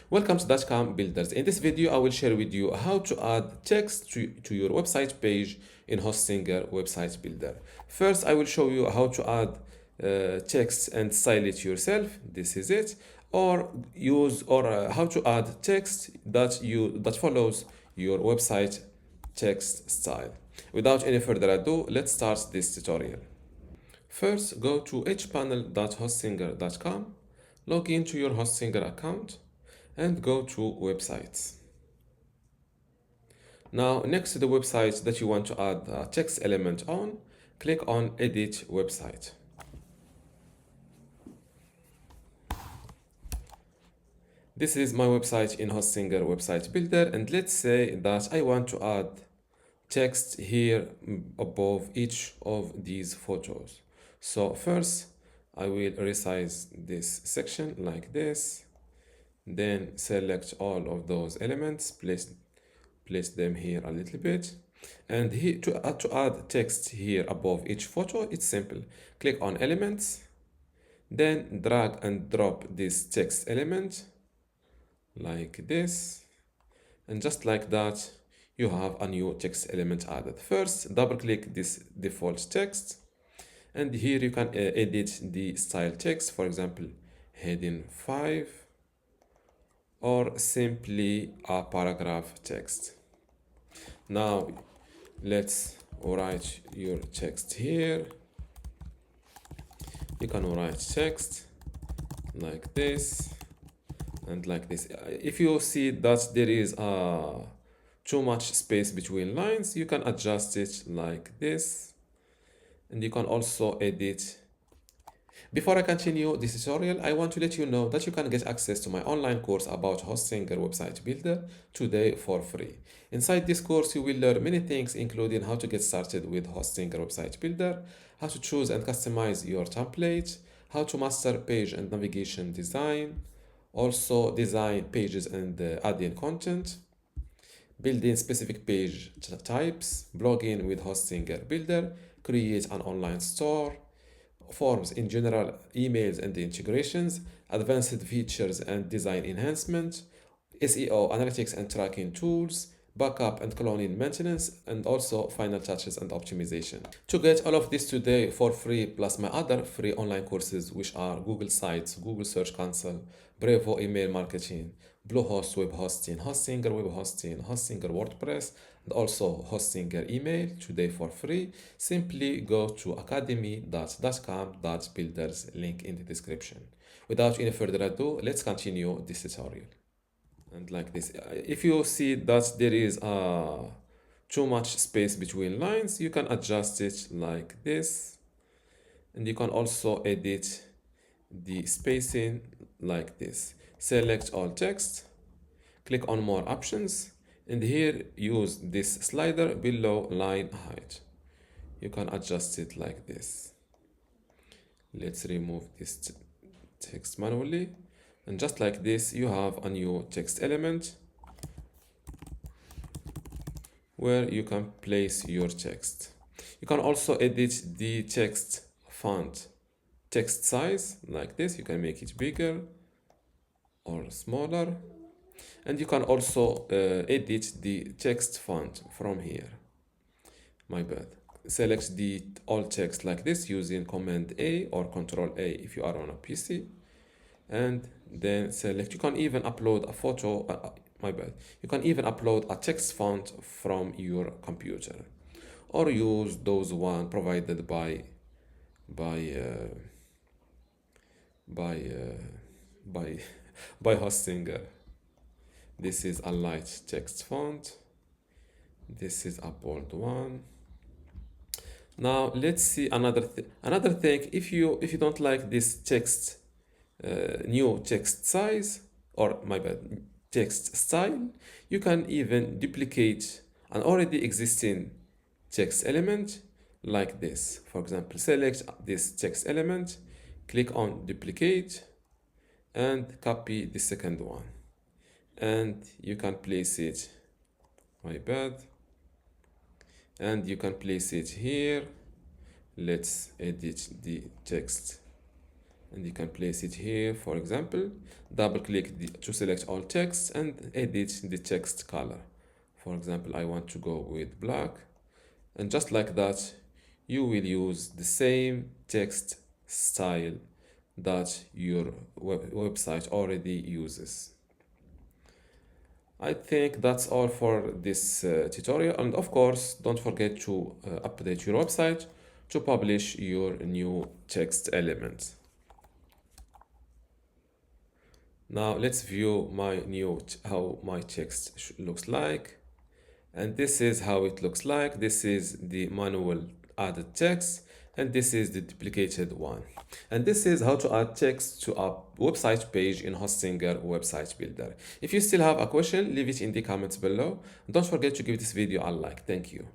Welcome to dotcom.builders. In this video, I will share with you how to add text to your website page in Hostinger Website Builder. First, I will show you how to add text and style it yourself. This is it. Or how to add text that follows your website text style. Without any further ado, let's start this tutorial. First, go to hpanel.hostinger.com, log into your Hostinger account, and go to websites. Now, next to the website that you want to add a text element on, click on Edit Website. This is my website in Hostinger Website Builder, and let's say that I want to add text here above each of these photos. So first, I will resize this section like this. Then select all of those elements, place them here a little bit. And here to add text here above each photo, it's simple. Click on Elements, then drag and drop this text element like this. And just like that, you have a new text element added. First, double click this default text. And here you can edit the style text, for example, heading 5, or simply a paragraph text. Now let's write your text here. You can write text like this and like this. If you see that there is too much space between lines, you can adjust it like this, and you can also edit. Before I continue this tutorial, I want to let you know that you can get access to my online course about Hostinger Website Builder today for free. Inside this course, you will learn many things, including how to get started with Hostinger Website Builder, how to choose and customize your template, how to master page and navigation design, also design pages and add in content, building specific page types, blogging with Hostinger Builder, create an online store, forms in general, emails and integrations, advanced features and design enhancement, SEO, analytics and tracking tools, backup and cloning maintenance, and also final touches and optimization. To get all of this today for free, plus my other free online courses, which are Google Sites, Google Search Console, Brevo email marketing, Bluehost web hosting, Hostinger web hosting, Hostinger WordPress, and also Hostinger email today for free, simply go to academy.dotcom.builders, link in the description. Without any further ado, let's continue this tutorial. And like this, if you see that there is too much space between lines, you can adjust it like this, and you can also edit the spacing like this. Select all text, click on more options, and here use this slider below line height. You can adjust it like this. Let's remove this text manually, and just like this, you have a new text element where you can place your text. You can also edit the text font, text size like this. You can make it bigger or smaller, and you can also edit the text font from here. My bad. Select the all text like this using Command A or Control A if you are on a PC, and then select. You can even upload a photo. My bad. You can even upload a text font from your computer, or use those one provided by Hostinger. This is a light text font. This is a bold one. Now let's see another thing. If you don't like this text new text size, or my bad, text style, you can even duplicate an already existing text element like this. For example, select this text element, click on duplicate, and copy the second one, and you can place it, my bad, and you can place it here. Let's edit the text and you can place it here. For example, double click to select all text and edit the text color. For example, I want to go with black, and just like that you will use the same text style that your website already uses. I think that's all for this tutorial, and of course don't forget to update your website to publish your new text element. Now let's view my new how my text looks like, and this is how it looks like. This is the manual added text, and this is the duplicated one. And this is how to add text to a website page in Hostinger Website Builder. If you still have a question, leave it in the comments below. Don't forget to give this video a like. Thank you.